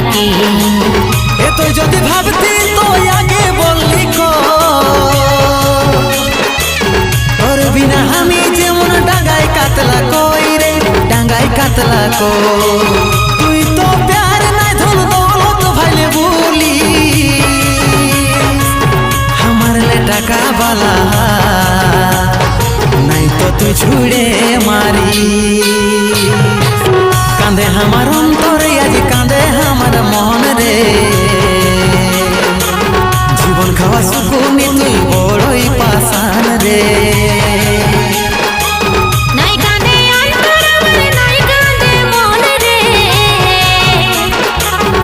ডাকি। এ তুই যদি ভাবতি তো আগে বললি তোর বিনা আমি যেমন ডাঙ্গায় কাতলা কই রে, ডাঙ্গায় কাতলা কই। তুই তো প্যার নাই ধন দৌলত ভাইলে বলি আমার লে টাকা বালা নাই তো তুই ছুড়ে মারি কাঁদে আমার